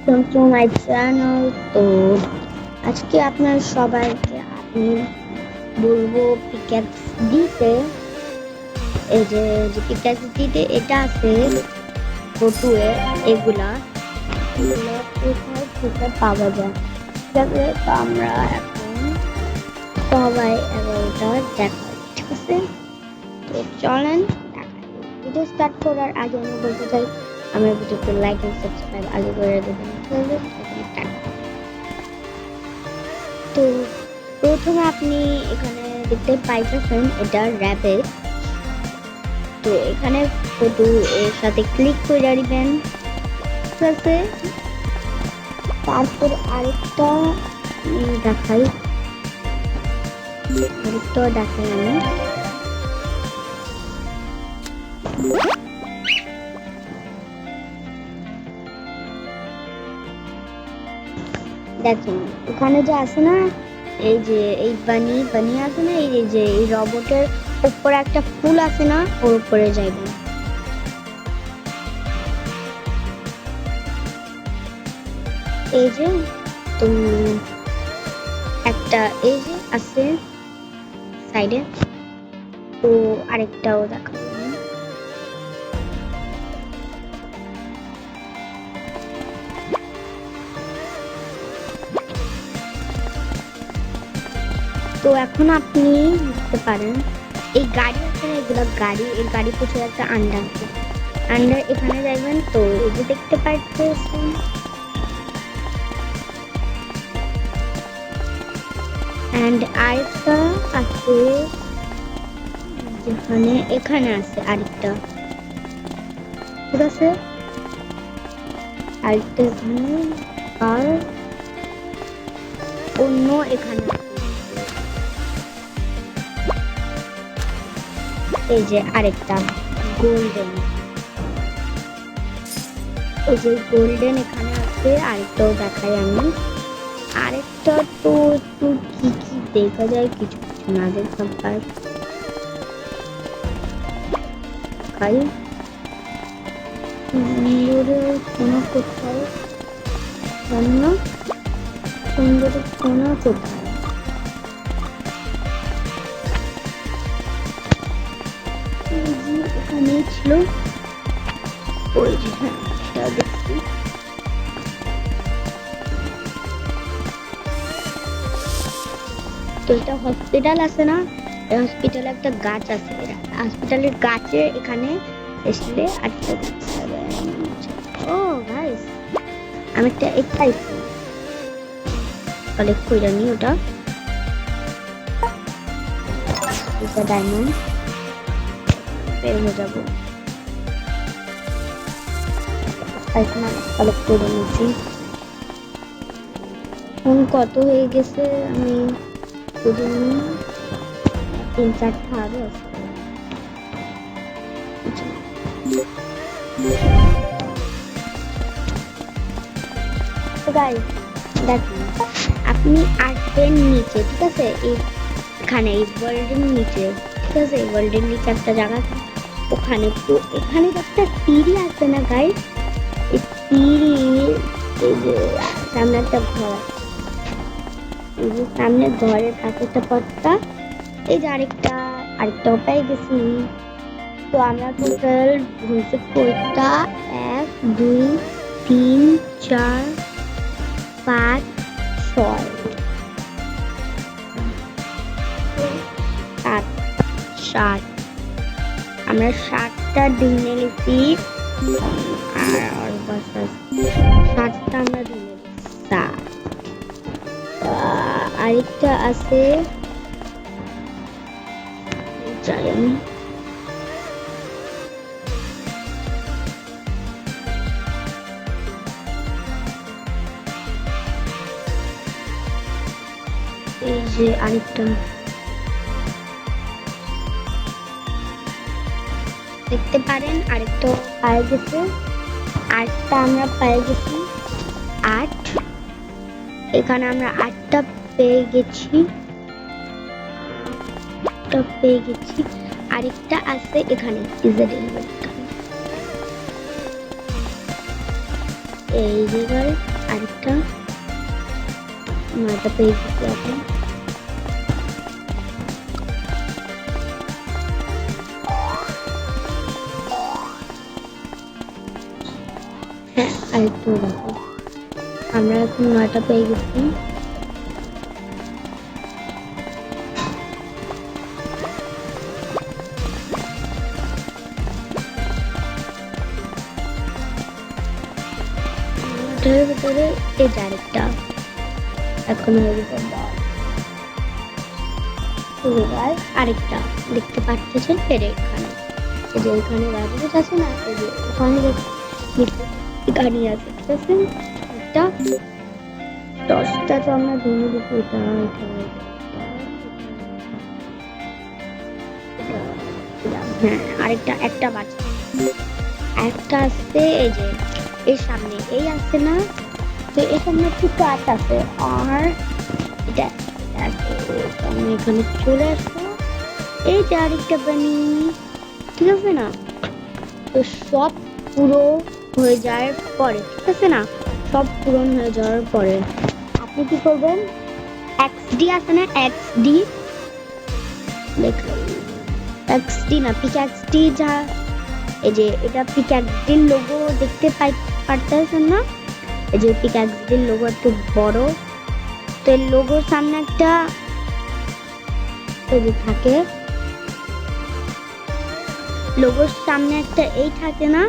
Welcome to my channel. তো আজকে আপনার সবাইকে আমি বলবো পিক্যাক্স দিতে। এই যে পিক্যাক্স দিতে এটা আছে ফটোয়ে, এগুলা কোথায় থেকে পাওয়া যায়, ঠিক আছে? তো আমরা এখন সবাই এগারোটা দেখাই, ঠিক আছে? তো চলেন দেখাই। ভিডিও স্টার্ট করার আগে আমি বলতে চাই আমার ভিডিওতে লাইক এন্ড সাবস্ক্রাইব আগে করে দেবেন। তো প্রথমে আপনি এখানে দেখতে পাইতেছেন এটা র্যাবিট। তো এখানে ফটো এর সাথে ক্লিক করে দিবেন, ঠিক আছে? তারপর আরেকটা দেখাই আমি দেখেন ওখানে যে আছে না, এই যে এই বানি আছে না, এই যে এই রোবটের উপরে একটা ফুল আছে না, ওর উপরে যাইবেন। এই যে তো একটা এই যে আছে সাইডে, তো আরেকটাও দেখাবো। তো এখন আপনি দেখতে পারেন এই গাড়ি আছে না, এগুলো গাড়ি, এর গাড়ি পিছনে একটা আন্ডা আছে, আন্ডার এখানে যাইবেন। তো এই যে দেখতে পাচ্ছেন এন্ড আরেকটা আছে যেখানে এখানে আছে আরেকটা, ঠিক আছে? আরেকটা এখানে আর অন্য এখানে এই যে আরেকটা গোল্ডেন, এই যে গোল্ডেন এখানে আছে। আরেকটাও দেখাই আমি, আরেকটা তো একটু কি কি দেখা যায়, কিছু কিছু না দেখা পাই। সুন্দরের কোনো কোথাও জন্য সুন্দরের কোনো কোথাও এখানে ছিল, ওই যে হ্যাঁ এটা দেখছি। তো এটা হসপিটাল আছে না, হসপিটালে একটা গাছ আছে, হসপিটালের গাছে এখানে এসলে আটকে ও ভাই আমি একটা এটাই কালেক্ট করে নি, ওটা এটা ডায়মন্ড বের হয়ে যাবো। এখন আমি কালেক্ট করে নিচ্ছি। কত হয়ে গেছে আমি শুধু 3-4টা হবে। দেখুন আপনি আসবেন নিচে, ঠিক আছে? এখানে এই ওয়ার্ল্ডের নিচে, ঠিক আছে? এই ওয়ার্ল্ডের নিচে একটা জায়গা আছে ওখানে। তো এখানে একটা সিঁড়ি আছে না গাইস, এই সিঁড়ি, এই যে সামনে একটা ঘর আছে, এই যে সামনে ঘরের কাছে একটা পথটা, এই যে আরেকটা পেয়ে গেছি। তো আমরা টোটাল হয়েছে কয়টা, 1 2 3 4 5 6 7 7 আমরা 7টা ডিম নিয়েছি, আর 7টা আমরা ডিম নিয়েছি। আরেকটা আছে যাই আমি এই যে আরেকটা দেখতে পারেন, আরেকটা পায়ে গেছে, 8টা আমরা পেয়ে গেছি। 8 এখানে আমরা 8টা পেয়ে গেছি, আরেকটা আছে এখানে এই যে আরেকটা নয়টা পেয়ে গেছি এখন। হ্যাঁ আরেকটু দেখো, আমরা এখন 9টা পেয়ে গেছি। এটার ভিতরে এই যে আরেকটা এখন হয়ে গেছে 10। এবার আরেকটা দেখতে পাচ্ছেন এখানে, এই যে এখানে রাজুস আছে না, এই যে ওখানে এখানে আছে, ঠিক আছে। একটা 10টা তো আমরা ধরে দেখি, এটা হ্যাঁ আরেকটা একটা বাচ্চা একটা আসছে, এই যে এর সামনে এই আসছে না, তো এর সামনে একটু কাট আছে, আর এটা আমি এখানে চলে আসবো। এই যে আরেকটা বানি, ঠিক আছে না। তো সব পুরো হয়ে যাওয়ার পরে, ঠিক আছে না, সব পূরণ হয়ে যাওয়ার পরে আপনি কি করবেন, XD আছে না, XD দেখুন, XD না পিক্যাক্সD, যা এই যে এটা পিক্যাক্সডির লোগো দেখতে পারতেছেন না, এই যে পিক্যাক্সডির লোগো একটু বড়, তো এর লোগোর সামনে একটা এই যে থাকে, লোগোর সামনে একটা এই থাকে না,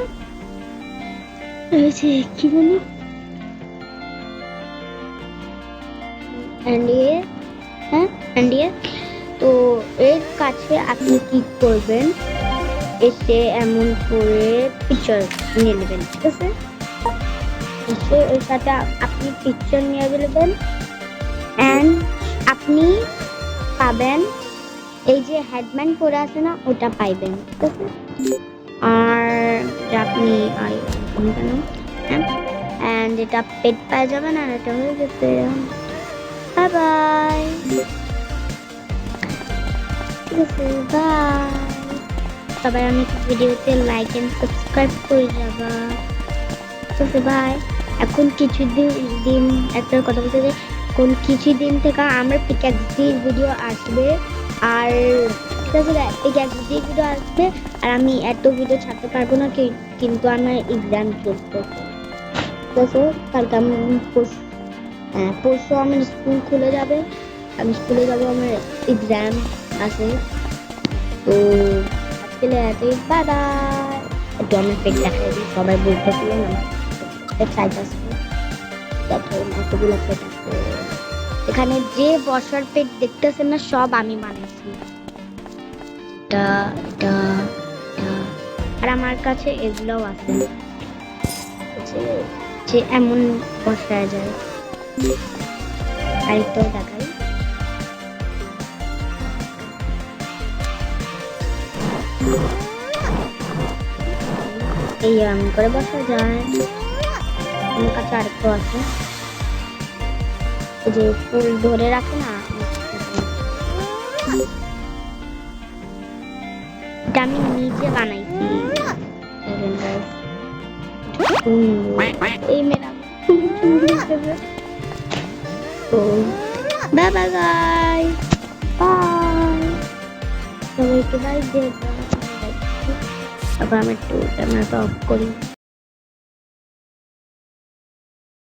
এই যে কি জানি এনডিএ, হ্যাঁ এনডিএ। তো এর কাছে আপনি কি করবেন, এসে এমন করে পিকচার নিয়ে নেবেন, ঠিক আছে। এসে এর সাথে আপনি পিকচার নিয়ে নেবেন, অ্যান্ড আপনি পাবেন এই যে হেডব্যান্ড পরে আছে না, ওটা পাইবেন, ঠিক আছে। আর আপনি কেন অ্যান্ড এটা পেট পাওয়া যাবে না, এটা হয়ে গেছে। বাই বাই, ঠিক আছে, বাই সবাই। আমি ভিডিওতে লাইক এন্ড সাবস্ক্রাইব করে যাবা, ঠিক আছে, বাই। এখন কিছুদিন একটা কথা বলতে যে কোন কিছুদিন থেকে আমার পিক্যাক্সডির ভিডিও আসবে, আর ঠিক আছে পিক্যাক্সডির ভিডিও আসবে, আর আমি এত ভিডিও ছাড়তে পারবো না, কিন্তু আমার এক্সাম চলছে, ঠিক আছে। কালকে আমি পরশু আমার স্কুল খুলে যাবে, আমি স্কুলে যাবো, আমার এক্সাম আছে। তো আজকে এতই, বাই বাই। একটু আমি পেট দেখাই দিই, সবাই বলতেছিল না এতগুলো পেট আছে এখানে, যে বসার পেট দেখতেছেন না সব আমি বানাইছি, এটা এটা আর আমার কাছে এগুলোও আছে, যে এমন বসায় যায়। আরেকটাও দেখাই, এই এমন করে বসা যায়। আমার কাছে আরেকটা আছে, যে ফুল ধরে রাখে না, এটা আমি নিজে বানাইছি। এই মেরা বাই বাই বাই, সবাইকে বাই দিয়ে, তারপর আমি একটু ক্যামেরাটা অফ করি।